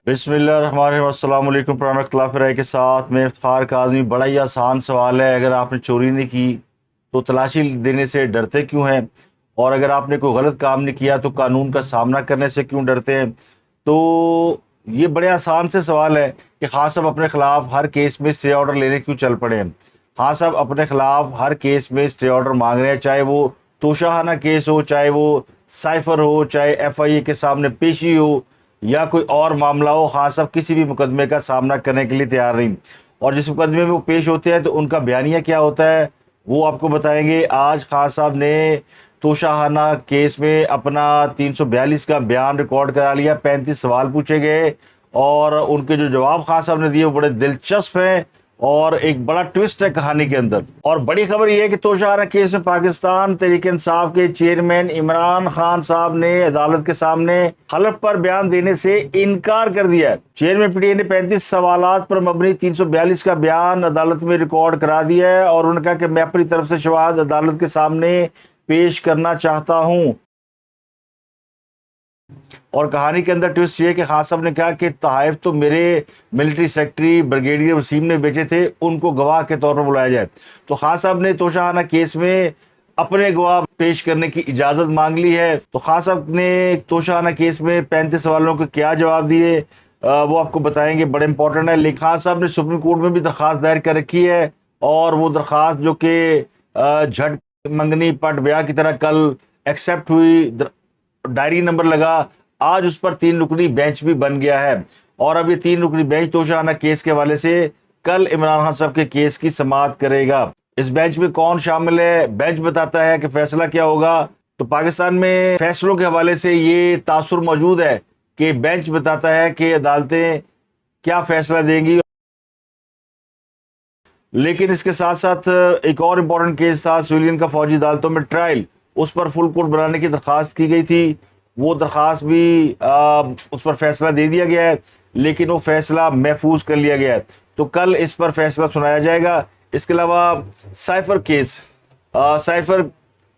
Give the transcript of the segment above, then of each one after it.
بسم اللہ الرحمن الرحیم۔ السلام علیکم۔ پرانا اختلاف رائے کے ساتھ میں افتخار کاظمی۔ بڑا ہی آسان سوال ہے، اگر آپ نے چوری نہیں کی تو تلاشی دینے سے ڈرتے کیوں ہیں؟ اور اگر آپ نے کوئی غلط کام نہیں کیا تو قانون کا سامنا کرنے سے کیوں ڈرتے ہیں؟ تو یہ بڑے آسان سے سوال ہے کہ خان صاحب اپنے خلاف ہر کیس میں اسٹے آرڈر لینے کیوں چل پڑے ہیں؟ خان صاحب اپنے خلاف ہر کیس میں اسٹے آرڈر مانگ رہے ہیں، چاہے وہ توشاہانہ کیس ہو، چاہے وہ سائفر ہو، چاہے ایف آئی اے کے سامنے پیشی ہو یا کوئی اور معاملہ ہو۔ خان صاحب کسی بھی مقدمے کا سامنا کرنے کے لیے تیار نہیں، اور جس مقدمے میں وہ پیش ہوتے ہیں تو ان کا بیانیہ کیا ہوتا ہے وہ آپ کو بتائیں گے۔ آج خان صاحب نے توشاہانہ کیس میں اپنا 342 کا بیان ریکارڈ کرا لیا، 35 سوال پوچھے گئے اور ان کے جو جواب خان صاحب نے دیے وہ بڑے دلچسپ ہیں، اور ایک بڑا ٹوسٹ ہے کہانی کے اندر۔ اور بڑی خبر یہ ہے کہ توشاہانہ کیس میں پاکستان تحریک انصاف کے چیئرمین عمران خان صاحب نے عدالت کے سامنے حلف پر بیان دینے سے انکار کر دیا ہے۔ چیئرمین پی ٹی آئی نے 35 سوالات پر مبنی 342 کا بیان عدالت میں ریکارڈ کرا دیا ہے، اور انہوں نے کہا کہ میں اپنی طرف سے شواہد عدالت کے سامنے پیش کرنا چاہتا ہوں۔ اور کہانی کے اندر ٹوسٹ یہ کہ خان صاحب نے کہا کہ تحائف تو میرے ملٹری سیکرٹری بریگیڈیئر وسیم نے بیچے تھے، ان کو گواہ کے طور پر بلایا جائے۔ تو خان صاحب نے توشاہانہ کیس میں اپنے گواہ پیش کرنے کی اجازت مانگ لی ہے۔ تو خان صاحب نے توشاہانہ کیس میں 35 سوالوں کے کیا جواب دیے وہ آپ کو بتائیں گے، بڑے امپورٹنٹ ہے۔ لیکن خان صاحب نے سپریم کورٹ میں بھی درخواست دائر کر رکھی ہے، اور وہ درخواست جو کہ جھٹ منگنی پٹ بیاہ کی طرح کل ایکسیپٹ ہوئی، ڈائری نمبر لگا، آج اس پر 3 رکنی بینچ بھی بن گیا ہے، اور اب یہ 3 رکنی بینچ توشاہانہ کیس کے حوالے سے کل عمران خان صاحب کے کیس کی سماعت کرے گا۔ اس بینچ میں کون شامل ہے؟ بینچ بتاتا ہے کہ فیصلہ کیا ہوگا۔ تو پاکستان میں فیصلوں کے حوالے سے یہ تاثر موجود ہے کہ بینچ بتاتا ہے کہ عدالتیں کیا فیصلہ دیں گی۔ لیکن اس کے ساتھ ساتھ ایک اور امپورٹنٹ کیس تھا سویلین کا فوجی عدالتوں میں ٹرائل، اس پر فل کورٹ بنانے کی درخواست کی گئی تھی، وہ درخواست بھی اس پر فیصلہ دے دیا گیا ہے، لیکن وہ فیصلہ محفوظ کر لیا گیا ہے، تو کل اس پر فیصلہ سنایا جائے گا۔ اس کے علاوہ سائفر کیس، سائفر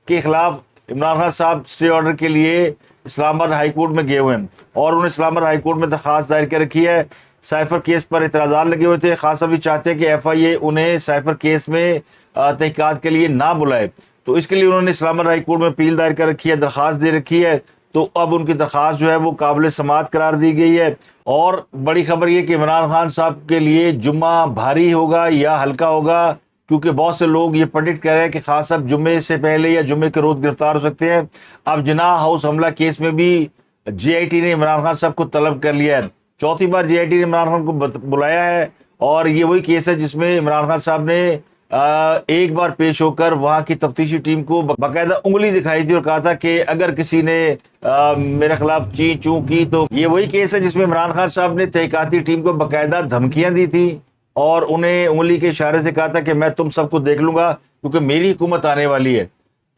کے خلاف عمران خان صاحب اسٹے آرڈر کے لیے اسلام آباد ہائی کورٹ میں گئے ہوئے ہیں، اور انہوں نے اسلام آباد ہائی کورٹ میں درخواست دائر کر رکھی ہے۔ سائفر کیس پر اعتراضات لگے ہوئے تھے، خان صاحب بھی چاہتے ہیں کہ ایف آئی اے انہیں سائفر کیس میں تحقیقات کے لیے نہ بلائے، تو اس کے لیے انہوں نے اسلام آباد ہائی کورٹ میں اپیل دائر کر رکھی ہے، درخواست دے رکھی ہے، تو اب ان کی درخواست جو ہے وہ قابل سماعت قرار دی گئی ہے۔ اور بڑی خبر یہ کہ عمران خان صاحب کے لیے جمعہ بھاری ہوگا یا ہلکا ہوگا، کیونکہ بہت سے لوگ یہ پریڈکٹ کر رہے ہیں کہ خان صاحب جمعے سے پہلے یا جمعے کے روز گرفتار ہو سکتے ہیں۔ اب جناح ہاؤس حملہ کیس میں بھی جے آئی ٹی نے عمران خان صاحب کو طلب کر لیا ہے، چوتھی بار جے آئی ٹی نے عمران خان کو بلایا ہے، اور یہ وہی کیس ہے جس میں عمران خان صاحب نے ایک بار پیش ہو کر وہاں کی تفتیشی ٹیم کو باقاعدہ انگلی دکھائی تھی اور کہا تھا کہ اگر کسی نے میرے خلاف چین چوں کی تو یہ وہی کیس ہے جس میں عمران خان صاحب نے تحقیقاتی ٹیم کو باقاعدہ دھمکیاں دی تھی اور انہیں انگلی کے اشارے سے کہا تھا کہ میں تم سب کو دیکھ لوں گا کیونکہ میری حکومت آنے والی ہے۔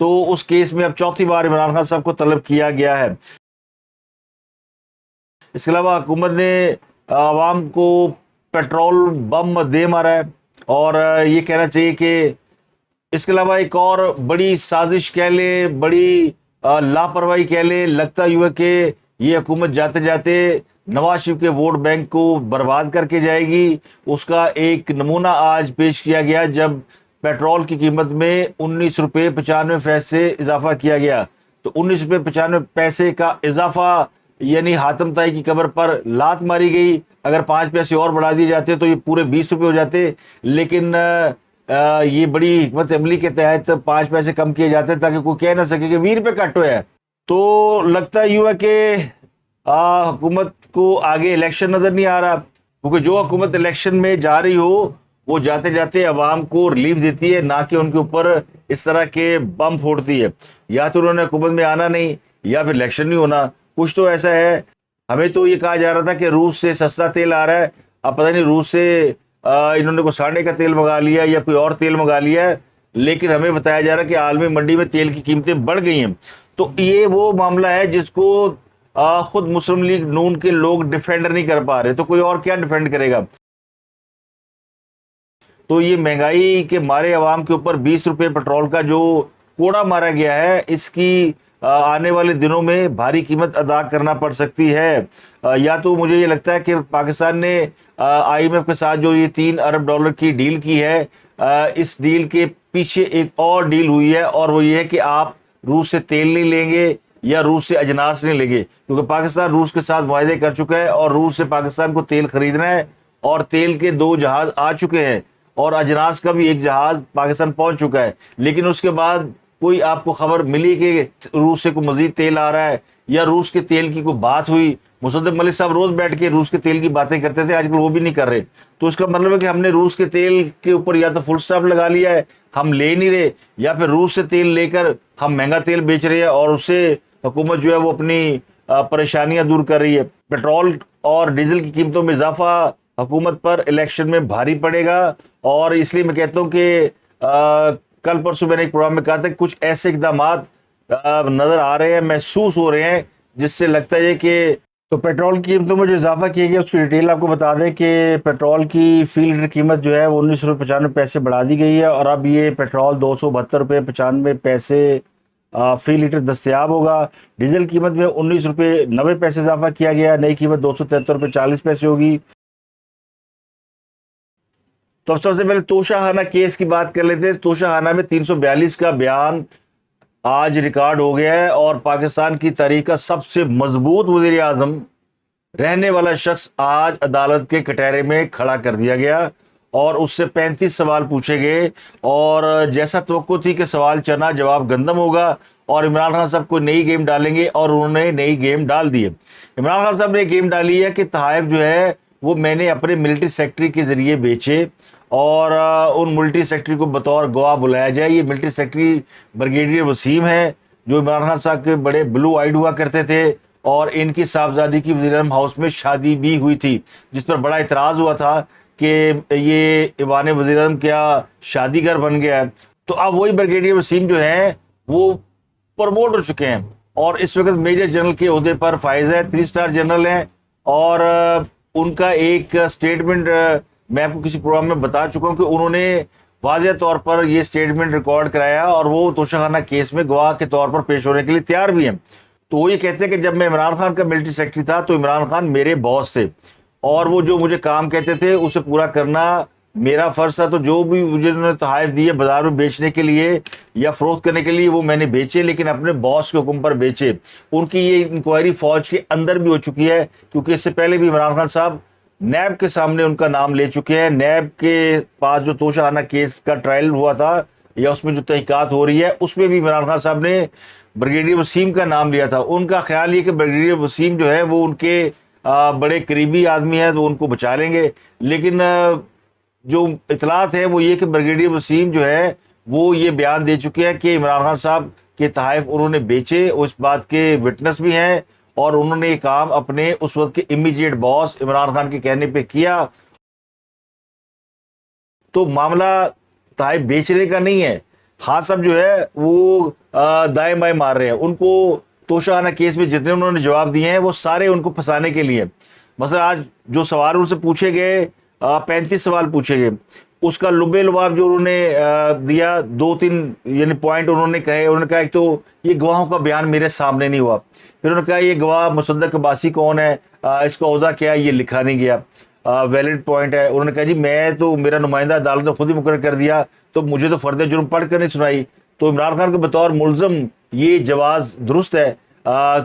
تو اس کیس میں اب چوتھی بار عمران خان صاحب کو طلب کیا گیا ہے۔ اس کے علاوہ حکومت نے عوام کو پیٹرول بم دے مارا ہے، اور یہ کہنا چاہیے کہ اس کے علاوہ ایک اور بڑی سازش کہہ لیں، بڑی لاپرواہی کہہ لیں، لگتا یوں ہے کہ یہ حکومت جاتے جاتے نواز شریف کے ووٹ بینک کو برباد کر کے جائے گی۔ اس کا ایک نمونہ آج پیش کیا گیا جب پیٹرول کی قیمت میں 19 روپے 95 پیسے اضافہ کیا گیا، تو 19 روپے 95 پیسے کا اضافہ یعنی حاتم طائی کی قبر پر لات ماری گئی۔ اگر 5 پیسے اور بڑھا دیے جاتے تو یہ پورے 20 روپے ہو جاتے، لیکن یہ بڑی حکمت عملی کے تحت 5 پیسے کم کیے جاتے تاکہ کوئی کہہ نہ سکے کہ 20 روپے کٹ ہوئے ہے۔ تو لگتا یوں ہے کہ حکومت کو آگے الیکشن نظر نہیں آ رہا، کیونکہ جو حکومت الیکشن میں جا رہی ہو وہ جاتے جاتے عوام کو ریلیف دیتی ہے، نہ کہ ان کے اوپر اس طرح کے بم پھوڑتی ہے۔ یا تو انہوں نے حکومت میں آنا نہیں یا پھر الیکشن نہیں ہونا، کچھ تو ایسا ہے۔ ہمیں تو یہ کہا جا رہا تھا کہ روس سے سستا تیل آ رہا ہے، اب پتہ نہیں روس سے انہوں نے کوئی ساڑھے کا تیل منگا لیا یا کوئی اور تیل منگا لیا ہے، لیکن ہمیں بتایا جا رہا ہے کہ عالمی منڈی میں تیل کی قیمتیں بڑھ گئی ہیں۔ تو یہ وہ معاملہ ہے جس کو خود مسلم لیگ نون کے لوگ ڈیفینڈ نہیں کر پا رہے، تو کوئی اور کیا ڈیفینڈ کرے گا؟ تو یہ مہنگائی کے مارے عوام کے اوپر 20 روپے پیٹرول کا جو کوڑا مارا گیا ہے، اس کی آنے والے دنوں میں بھاری قیمت ادا کرنا پڑ سکتی ہے۔ یا تو مجھے یہ لگتا ہے کہ پاکستان نے آئی ایم ایف کے ساتھ جو یہ $3 ارب کی ڈیل کی ہے، اس ڈیل کے پیچھے ایک اور ڈیل ہوئی ہے، اور وہ یہ ہے کہ آپ روس سے تیل نہیں لیں گے یا روس سے اجناس نہیں لیں گے، کیونکہ پاکستان روس کے ساتھ معاہدے کر چکا ہے اور روس سے پاکستان کو تیل خریدنا ہے، اور تیل کے 2 جہاز آ چکے ہیں اور اجناس کا بھی 1 جہاز پاکستان پہنچ چکا ہے۔ لیکن اس کے بعد کوئی آپ کو خبر ملی کہ روس سے کوئی مزید تیل آ رہا ہے یا روس کے تیل کی کوئی بات ہوئی؟ مصدق ملک صاحب روز بیٹھ کے روس کے تیل کی باتیں کرتے تھے، آج کل وہ بھی نہیں کر رہے۔ تو اس کا مطلب ہے کہ ہم نے روس کے تیل کے اوپر یا تو فل سٹاپ لگا لیا ہے، ہم لے نہیں رہے، یا پھر روس سے تیل لے کر ہم مہنگا تیل بیچ رہے ہیں اور اس سے حکومت جو ہے وہ اپنی پریشانیاں دور کر رہی ہے۔ پیٹرول اور ڈیزل کی قیمتوں میں اضافہ حکومت پر الیکشن میں بھاری پڑے گا، اور اس لیے میں کہتا ہوں کہ کل پرسوں میں نے ایک پروگرام میں کہا تھا کہ کچھ ایسے اقدامات نظر آ رہے ہیں، محسوس ہو رہے ہیں، جس سے لگتا ہے کہ تو پیٹرول کی قیمتوں میں جو اضافہ کیا گیا اس کی ڈیٹیل آپ کو بتا دیں کہ پیٹرول کی فی لیٹر قیمت جو ہے وہ $19.95 بڑھا دی گئی ہے، اور اب یہ پیٹرول $272.95 فی لیٹر دستیاب ہوگا۔ ڈیزل قیمت میں $19.90 اضافہ کیا گیا، نئی قیمت $273.40 ہوگی۔ تو اب سب سے پہلے توشہ خانہ کیس کی بات کر لیتے ہیں۔ توشہ خانہ میں 342 کا بیان آج ریکارڈ ہو گیا ہے، اور پاکستان کی تاریخ کا سب سے مضبوط وزیر اعظم رہنے والا شخص آج عدالت کے کٹہرے میں کھڑا کر دیا گیا، اور اس سے 35 سوال پوچھے گئے، اور جیسا توقع تھی کہ سوال چنا جواب گندم ہوگا، اور عمران خان صاحب کوئی نئی گیم ڈالیں گے، اور انہوں نے نئی گیم ڈال دی ہے۔ عمران خان صاحب نے گیم ڈالی ہے کہ تحائف جو ہے وہ میں نے اپنے ملٹری سیکٹری کے ذریعے بیچے، اور ان ملٹری سیکٹری کو بطور گواہ بلایا جائے۔ یہ ملٹری سیکٹری بریگیڈیئر وسیم ہے، جو عمران خان صاحب کے بڑے بلو آئیڈ ہوا کرتے تھے، اور ان کی صاحبزادی کی وزیر اعظم ہاؤس میں شادی بھی ہوئی تھی، جس پر بڑا اعتراض ہوا تھا کہ یہ ایوان وزیر اعظم کیا شادی گھر بن گیا ہے۔ تو اب وہی بریگیڈیئر وسیم جو ہیں وہ پروموٹ ہو چکے ہیں، اور اس وقت میجر جنرل کے عہدے پر فائز ہے، 3 اسٹار جنرل ہیں، اور ان کا ایک سٹیٹمنٹ میں آپ کو کسی پروگرام میں بتا چکا ہوں کہ انہوں نے واضح طور پر یہ سٹیٹمنٹ ریکارڈ کرایا، اور وہ توشہ خانہ کیس میں گواہ کے طور پر پیش ہونے کے لیے تیار بھی ہیں۔ تو وہ یہ کہتے ہیں کہ جب میں عمران خان کا ملٹری سیکرٹری تھا تو عمران خان میرے باس تھے، اور وہ جو مجھے کام کہتے تھے اسے پورا کرنا میرا فرض تھا۔ تو جو بھی مجھے انہوں نے تحائف دیے بازار میں بیچنے کے لیے یا فروخت کرنے کے لیے، وہ میں نے بیچے، لیکن اپنے باس کے حکم پر بیچے۔ ان کی یہ انکوائری فوج کے اندر بھی ہو چکی ہے، کیونکہ اس سے پہلے بھی عمران خان صاحب نیب کے سامنے ان کا نام لے چکے ہیں۔ نیب کے پاس جو توشہ خانہ کیس کا ٹرائل ہوا تھا یا اس میں جو تحقیقات ہو رہی ہے، اس میں بھی عمران خان صاحب نے بریگیڈیئر وسیم کا نام لیا تھا۔ ان کا خیال یہ کہ بریگیڈیئر وسیم جو ہے وہ ان کے بڑے قریبی آدمی ہیں تو ان کو بچا لیں گے، لیکن جو اطلاعات ہے وہ یہ کہ بریگیڈیئر وسیم جو ہے وہ یہ بیان دے چکے ہیں کہ عمران خان صاحب کے تحائف انہوں نے بیچے، اس بات کے وٹنس بھی ہیں، اور انہوں نے یہ کام اپنے اس وقت کے امیجیٹ باس عمران خان کے کہنے پہ کیا۔ تو معاملہ تحائف بیچنے کا نہیں ہے، خان صاحب جو ہے وہ دائیں بائیں مار رہے ہیں۔ ان کو توشہ خانہ کیس میں جتنے انہوں نے جواب دیے ہیں وہ سارے ان کو پھنسانے کے لیے۔ مثلا آج جو سوال ان سے پوچھے گئے، 35 سوال پوچھے گئے، اس کا لبے لباب جو انہوں نے دیا، 2-3 یعنی پوائنٹ انہوں نے کہے۔ انہوں نے کہا ایک تو یہ گواہوں کا بیان میرے سامنے نہیں ہوا، پھر انہوں نے کہا یہ گواہ مصدق عباسی کون ہے، اس کا عہدہ کیا ہے، یہ لکھا نہیں گیا، ویلڈ پوائنٹ ہے۔ انہوں نے کہا جی میں تو میرا نمائندہ عدالت نے خود ہی مقرر کر دیا، تو مجھے تو فرد جرم پڑھ کر نہیں سنائی۔ تو عمران خان کو بطور ملزم یہ جواز درست ہے،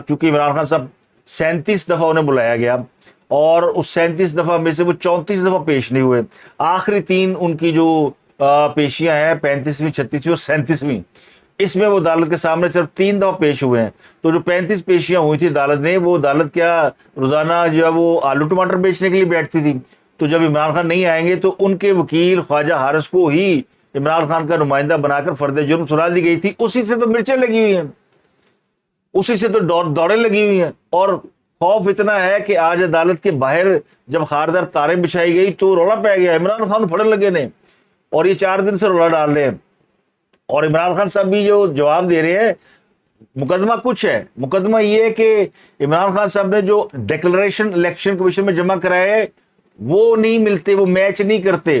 چونکہ عمران خان صاحب 37 دفعہ انہیں بلایا گیا، اور اس 37 دفعہ میں سے وہ 34 دفعہ پیش نہیں ہوئے۔ آخری 3 ان کی جو پیشیاں ہیں، 35ویں، 36ویں اور 37ویں، اس میں وہ عدالت کے سامنے صرف 3 دفعہ پیش ہوئے ہیں۔ تو جو 35 پیشیاں ہوئی تھی عدالت نے، وہ عدالت کیا روزانہ جو ہے وہ آلو ٹماٹر بیچنے کے لیے بیٹھتی تھی؟ تو جب عمران خان نہیں آئیں گے تو ان کے وکیل خواجہ حارث کو ہی عمران خان کا نمائندہ بنا کر فرد جرم سنا دی گئی تھی۔ اسی سے تو مرچیں لگی ہوئی ہیں، اسی سے تو دوڑیں لگی ہوئی ہیں، اور خوف اتنا ہے کہ آج عدالت کے باہر جب خاردار تاریں بچھائی گئی تو رولا پہ گیا، عمران خان پھڑن لگے نے، اور یہ 4 دن سے رولا ڈال رہے ہیں۔ اور عمران خان صاحب بھی جو جواب دے رہے ہیں، مقدمہ کچھ ہے، مقدمہ یہ ہے کہ عمران خان صاحب نے جو ڈیکلریشن الیکشن کمیشن میں جمع کرائے وہ نہیں ملتے، وہ میچ نہیں کرتے۔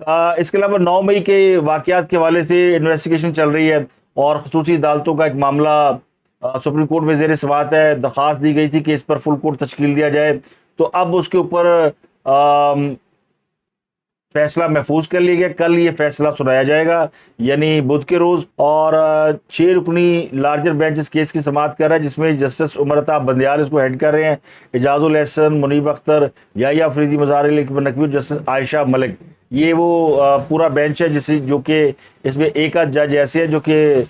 اس کے علاوہ 9 مئی کے واقعات کے حوالے سے انویسٹیگیشن چل رہی ہے اور خصوصی عدالتوں کا ایک معاملہ سپریم کورٹ میں زیر سماعت ہے. درخواست دی گئی تھی کہ اس پر فل کورٹ تشکیل دیا جائے, تو اب اس کے اوپر فیصلہ محفوظ کر لیا گیا. کل یہ فیصلہ سنایا جائے گا یعنی بدھ کے روز, اور 6 رکنی لارجر بینچ اس کیس کی سماعت کر رہا ہے, جس میں جسٹس عمر عطا بندیال اس کو ہیڈ کر رہے ہیں, اعجاز الاحسن, منیب اختر, یحییٰ افریدی, مظہر علی نقوی, جسٹس عائشہ ملک. یہ وہ پورا بینچ ہے جو کہ اس میں ایک آدھ جج ایسے ہیں جو کہ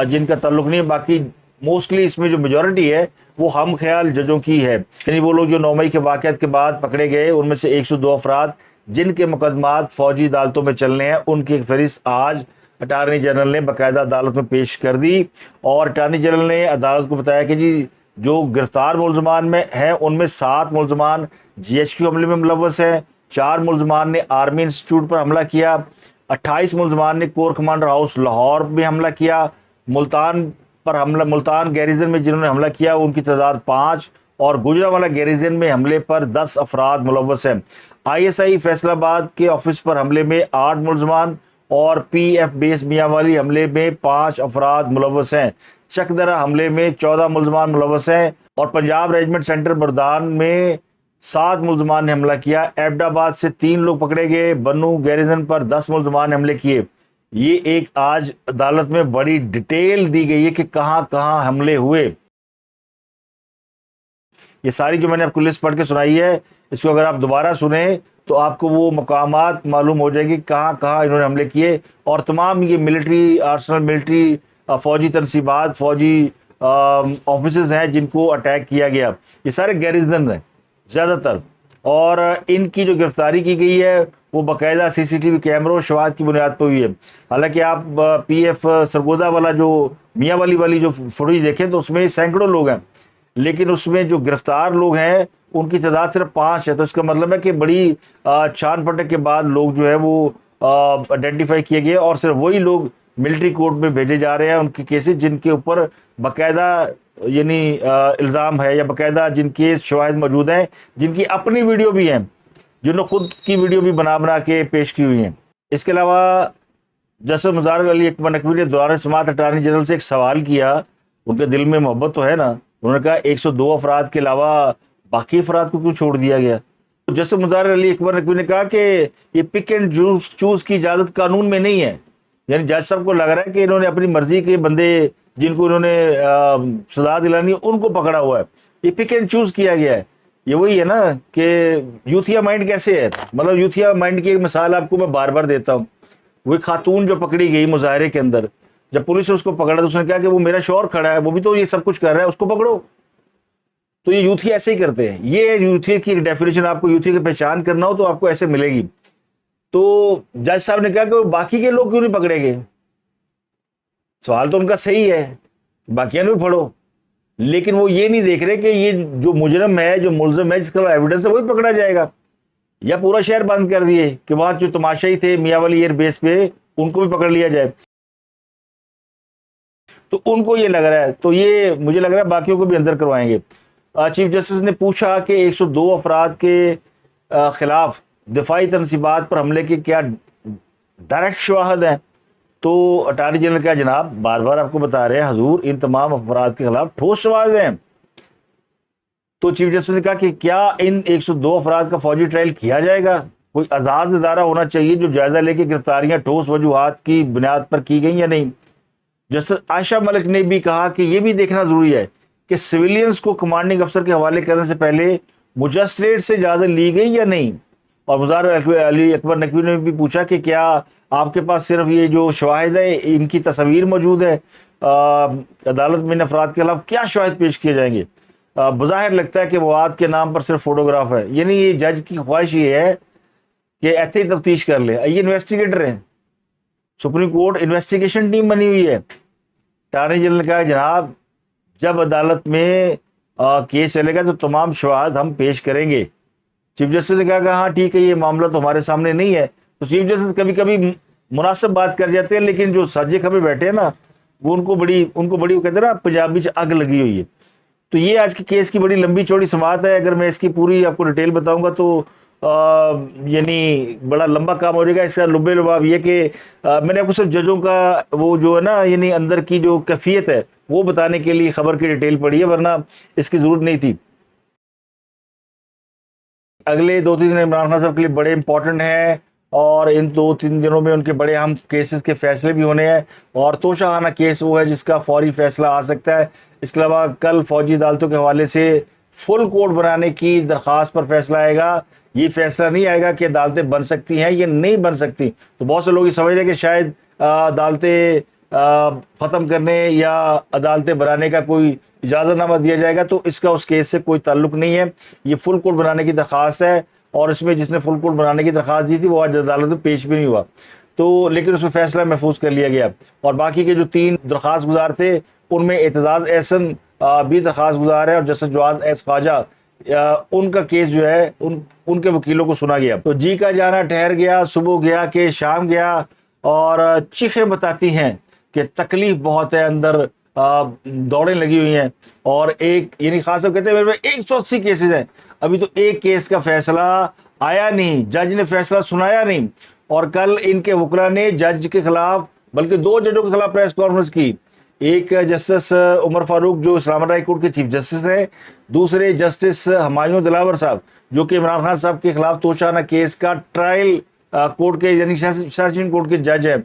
جن کا تعلق نہیں ہے. باقی موسٹلی اس میں جو میجورٹی ہے وہ ہم خیال ججوں کی ہے, یعنی وہ لوگ جو 9 مئی کے واقعات کے بعد پکڑے گئے ان میں سے 102 افراد جن کے مقدمات فوجی عدالتوں میں چلنے ہیں, ان کی ایک فہرست آج اٹارنی جنرل نے باقاعدہ عدالت میں پیش کر دی. اور اٹارنی جنرل نے عدالت کو بتایا کہ جی جو گرفتار ملزمان میں ہیں ان میں 7 ملزمان جی ایچ کیو حملے میں ملوث ہیں, 4 ملزمان نے آرمی انسٹیٹیوٹ پر حملہ کیا, 28 ملزمان نے کور کمانڈر ہاؤس لاہور میں حملہ کیا, ملتان گیریزن میں جنہوں نے حملہ کیا ان کی تعداد 5, اور گجرانوالہ گیریزن میں حملے پر 10 افراد ملوث ہیں. آئی ایس آئی فیصل آباد کے آفس پر حملے میں 8 ملزمان اور پی ایف بیس میاں والی حملے میں 5 افراد ملوث ہیں. چکدرہ حملے میں 14 ملزمان ملوث ہیں, اور پنجاب ریجمنٹ سینٹر بردان میں 7 ملزمان نے حملہ کیا. ایبٹ آباد سے 3 لوگ پکڑے گئے. بنو گیریزن پر 10 ملزمان نے حملے کیے. یہ ایک آج عدالت میں بڑی ڈیٹیل دی گئی ہے کہ کہاں کہاں حملے ہوئے. یہ ساری جو میں نے آپ کو لسٹ پڑھ کے سنائی ہے, اس کو اگر آپ دوبارہ سنیں تو آپ کو وہ مقامات معلوم ہو جائے گی کہاں کہاں انہوں نے حملے کیے. اور تمام یہ ملٹری آرسنل, ملٹری فوجی تنصیبات, فوجی آفیسز ہیں جن کو اٹیک کیا گیا, یہ سارے گیریزن ہیں زیادہ تر. اور ان کی جو گرفتاری کی گئی ہے وہ باقاعدہ سی سی ٹی وی کیمروں شواہد کی بنیاد پہ ہوئی ہے. حالانکہ آپ پی ایف سرگودا والا جو میاں والی جو فوٹیج دیکھیں تو اس میں سینکڑوں لوگ ہیں, لیکن اس میں جو گرفتار لوگ ہیں ان کی تعداد صرف 5 ہے. تو اس کا مطلب ہے کہ بڑی چھان پھٹک کے بعد لوگ جو ہے وہ آئیڈینٹیفائی کیے گئے, اور صرف وہی لوگ ملٹری کورٹ میں بھیجے جا رہے ہیں ان کے کیسز جن کے اوپر باقاعدہ یعنی الزام ہے, یا باقاعدہ جن کے شواہد موجود ہیں, جن کی اپنی ویڈیو بھی ہیں, جنہوں نے خود کی ویڈیو بھی بنا کے پیش کی ہوئی ہیں. اس کے علاوہ جسٹس مظہر علی نقوی نے دوران سماعت اٹارنی جنرل سے ایک سوال کیا, ان کے دل میں محبت تو ہے نا, انہوں نے کہا 102 افراد کے علاوہ باقی افراد کو کیوں چھوڑ دیا گیا. جسٹس مظہر علی نقوی نے کہا کہ یہ پک اینڈ چوز کی اجازت قانون میں نہیں ہے, یعنی جج صاحب کو لگ رہا ہے کہ انہوں نے اپنی مرضی کے بندے جن کو انہوں نے سزا دلانی ہے ان کو پکڑا ہوا ہے, یہ پک اینڈ چوز کیا گیا ہے. یہ وہی ہے نا کہ یوتھیا مائنڈ کیسے ہے, مطلب یوتھیا مائنڈ کی ایک مثال آپ کو میں بار بار دیتا ہوں. وہی خاتون جو پکڑی گئی مظاہرے کے اندر, جب پولیس نے اس کو پکڑا تو اس نے کہا کہ وہ میرا شوہر کھڑا ہے, وہ بھی تو یہ سب کچھ کر رہا ہے, اس کو پکڑو. تو یہ یوتھیا ایسے ہی کرتے ہیں. یہ یوتھیا کی ایک ڈیفینیشن, آپ کو یوتھیا کی پہچان کرنا ہو تو آپ کو ایسے ملے گی. تو جج صاحب نے کہا کہ باقی کے لوگ کیوں نہیں پکڑے گئے. سوال تو ان کا صحیح ہے, باقیوں نے بھی پڑھو, لیکن وہ یہ نہیں دیکھ رہے کہ یہ جو مجرم ہے, جو ملزم ہے, جس کا ایویڈنس ہے وہی پکڑا جائے گا, یا پورا شہر بند کر دیے کہ وہاں جو تماشائی تھے میاں والی ایئر بیس پہ ان کو بھی پکڑ لیا جائے. تو ان کو یہ لگ رہا ہے, تو یہ مجھے لگ رہا ہے باقیوں کو بھی اندر کروائیں گے. چیف جسٹس نے پوچھا کہ 102 افراد کے خلاف دفاعی تنصیبات پر حملے کے کیا ڈائریکٹ شواہد ہیں. تو اٹارنی جنرل کا جناب بار بار آپ کو بتا رہے ہیں حضور ان تمام افراد کے خلاف ٹھوس شواہد ہیں. تو چیف جسٹس نے کہا کہ کیا ان 102 افراد کا فوجی ٹرائل کیا جائے گا, کوئی آزاد ادارہ ہونا چاہیے جو جائزہ لے کے گرفتاریاں ٹھوس وجوہات کی بنیاد پر کی گئی یا نہیں. جسٹس عائشہ ملک نے بھی کہا کہ یہ بھی دیکھنا ضروری ہے کہ سویلینز کو کمانڈنگ افسر کے حوالے کرنے سے پہلے مجسٹریٹ سے اجازت لی گئی یا نہیں. اور مظہر علی نقوی نے بھی پوچھا کہ کیا آپ کے پاس صرف یہ جو شواہد ہے ان کی تصاویر موجود ہے, عدالت میں ان افراد کے خلاف کیا شواہد پیش کیے جائیں گے. بظاہر لگتا ہے کہ مواد کے نام پر صرف فوٹوگراف ہے, یعنی یہ جج کی خواہش یہ ہے کہ ایسے ہی تفتیش کر لے. یہ انویسٹیگیٹر ہیں, سپریم کورٹ انویسٹیگیشن ٹیم بنی ہوئی ہے. اٹارنی جنرل نے کہا جناب جب عدالت میں کیس چلے گا تو تمام شواہد ہم پیش کریں گے. چیف جسٹس نے کہا کہ ہاں ٹھیک ہے, یہ معاملہ تو ہمارے سامنے نہیں ہے. تو چیف جسٹس کبھی کبھی مناسب بات کر جاتے ہیں, لیکن جو ساجے کھبے بیٹھے ہیں نا وہ ان کو بڑی وہ کہتے ہیں نا پنجابی سے اگ لگی ہوئی ہے. تو یہ آج کے کیس کی بڑی لمبی چوڑی سماعت ہے. اگر میں اس کی پوری آپ کو ڈیٹیل بتاؤں گا تو یعنی بڑا لمبا کام ہو جائے گا. اس کا لبے لباب یہ کہ میں نے آپ کو صرف ججوں کا وہ جو ہے نا یعنی اندر کی جو کیفیت ہے وہ بتانے کے لیے خبر کی ڈیٹیل پڑھی ہے, ورنہ اس کی ضرورت نہیں تھی. اگلے 2-3 دن عمران خان صاحب کے لیے بڑے امپورٹنٹ ہیں, اور ان 2-3 دنوں میں ان کے بڑے اہم کیسز کے فیصلے بھی ہونے ہیں, اور توشہ خانہ کیس وہ ہے جس کا فوری فیصلہ آ سکتا ہے. اس کے علاوہ کل فوجی عدالتوں کے حوالے سے فل کوڈ بنانے کی درخواست پر فیصلہ آئے گا. یہ فیصلہ نہیں آئے گا کہ عدالتیں بن سکتی ہیں یا نہیں بن سکتی. تو بہت سے لوگ یہ سمجھ رہے ہیں کہ شاید عدالتیں ختم کرنے یا عدالتیں بنانے کا کوئی اجازت نامہ دیا جائے گا, تو اس کا اس کیس سے کوئی تعلق نہیں ہے. یہ فل کوڈ بنانے کی درخواست ہے, اور اس میں جس نے فل کوڈ بنانے کی درخواست دی تھی وہ آج عدالت میں پیش بھی نہیں ہوا, تو لیکن اس میں فیصلہ محفوظ کر لیا گیا. اور باقی کے جو 3 درخواست گزار تھے ان میں اعتزاز احسن بھی درخواست گزار ہے, اور جسٹس جواد ایس خواجہ ان کا کیس جو ہے ان کے وکیلوں کو سنا گیا. تو جی کا جانا ٹھہر گیا, صبح گیا کہ شام گیا, اور چیخیں بتاتی ہیں کہ تکلیف بہت ہے, اندر دوڑیں لگی ہوئی ہیں. اور ایک یعنی خاص صاحب کہتے ہیں میرے میں 180 کیسز ہیں, ابھی تو ایک کیس کا فیصلہ آیا نہیں, جج نے فیصلہ سنایا نہیں. اور کل ان کے وکلا نے جج کے خلاف بلکہ 2 ججوں کے خلاف پریس کانفرنس کی. ایک جسٹس عمر فاروق جو اسلام آباد ہائی کورٹ کے چیف جسٹس ہیں, دوسرے جسٹس ہمایوں دلاور صاحب جو کہ عمران خان صاحب کے خلاف توشہ کیس کا ٹرائل کورٹ کے یعنی سیشن کورٹ کے جج ہیں.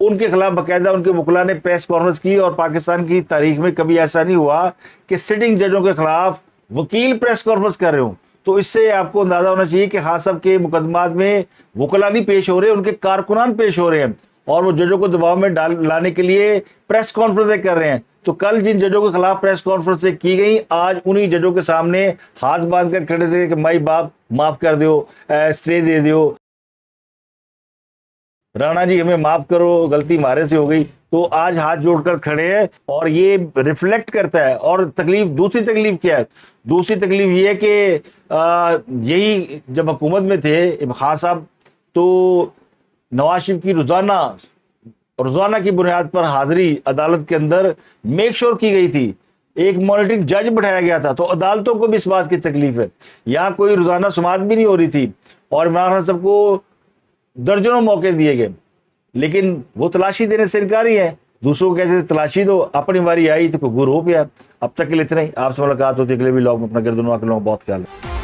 ان کے خلاف باقاعدہ ان کے وکلا نے پریس کانفرنس کی, اور پاکستان کی تاریخ میں کبھی ایسا نہیں ہوا کہ سٹنگ ججوں کے خلاف وکیل پریس کانفرنس کر رہے ہوں. تو اس سے آپ کو اندازہ ہونا چاہیے کہ خان صاحب کے مقدمات میں وکلا نہیں پیش ہو رہے, ان کے کارکنان پیش ہو رہے ہیں, اور وہ ججوں کو دباؤ میں لانے کے لیے پریس کانفرنسیں کر رہے ہیں. تو کل جن ججوں کے خلاف پریس کانفرنسیں کی گئیں, آج انہی ججوں کے سامنے ہاتھ باندھ کر کھڑے تھے کہ مائی باپ معاف کر دیو, اسٹے دے دیو, رانا جی ہمیں معاف کرو, غلطی ہمارے سے ہو گئی. تو آج ہاتھ جوڑ کر کھڑے ہیں, اور یہ ریفلیکٹ کرتا ہے. اور دوسری تکلیف کیا ہے؟ دوسری تکلیف یہ ہے کہ یہی جب حکومت میں تھے خان صاحب, تو نواز شریف کی روزانہ کی بنیاد پر حاضری عدالت کے اندر میک شور کی گئی تھی, ایک مانیٹرنگ جج بٹھایا گیا تھا. تو عدالتوں کو بھی اس بات کی تکلیف ہے. یہاں کوئی روزانہ سماعت بھی نہیں ہو رہی تھی, اور عمران خان صاحب کو درجنوں موقع دیے گئے, لیکن وہ تلاشی دینے سے انکاری ہے. دوسروں کو کہتے تھے تلاشی دو, اپنی باری آئی تو کوئی گر ہو گیا. اب تک کے لیے اتنا ہی. آپ سے ملاقات ہوتی ہے اگلے ولاگ میں. اپنا گردنوا کے لوگوں بہت خیال ہے.